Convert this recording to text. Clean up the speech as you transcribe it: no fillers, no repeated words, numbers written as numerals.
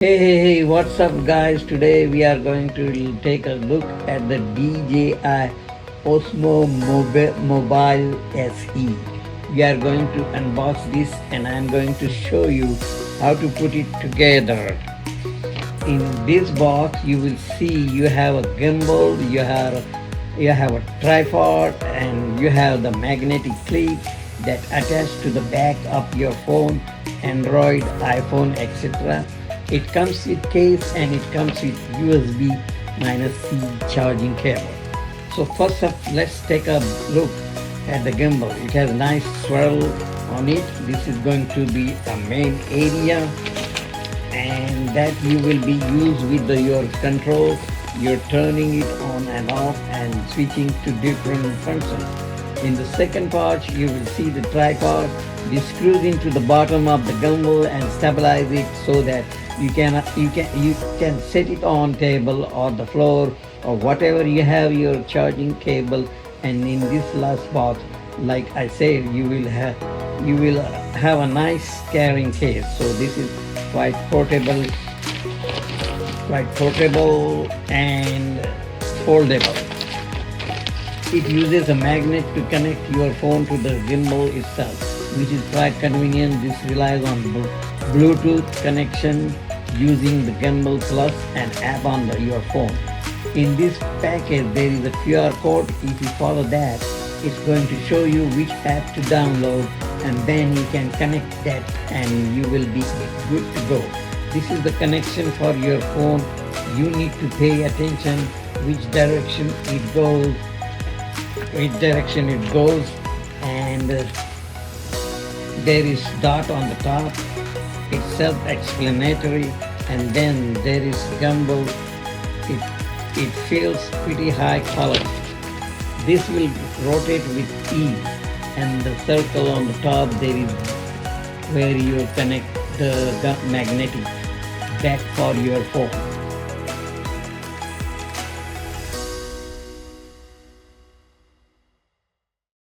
Hey, what's up, guys? Today we are going to take a look at the DJI Osmo Mobile SE. We are going to unbox this and I'm going to show you how to put it together. In this box, you will see you have a gimbal, you have a tripod, and you have the magnetic clip that attach to the back of your phone, Android, iPhone, etc. It comes with case and it comes with USB-C charging cable. So first up, let's take a look at the gimbal. It has a nice swirl on it. This is going to be a main area, and that you will be used with your controls. You're turning it on and off and switching to different functions. In the second part, you will see the tripod. This screws into the bottom of the gimbal and stabilize it so that you can set it on table or the floor or whatever you have your charging cable. And in this last box, like I said, you will have a nice carrying case. So this is quite portable, and foldable. It uses a magnet to connect your phone to the gimbal itself, which is quite convenient. This relies on Bluetooth connection using the Gimbal Plus and app on your phone. In this package, there is a QR code. If you follow that, it's going to show you which app to download, and then you can connect that and you will be good to go. This is the connection for your phone. You need to pay attention which direction it goes, and there is dot on the top. It's self-explanatory, and then there is gimbal. It feels pretty high quality. This will rotate with ease, and the circle on the top, there is where you connect the magnetic back for your phone.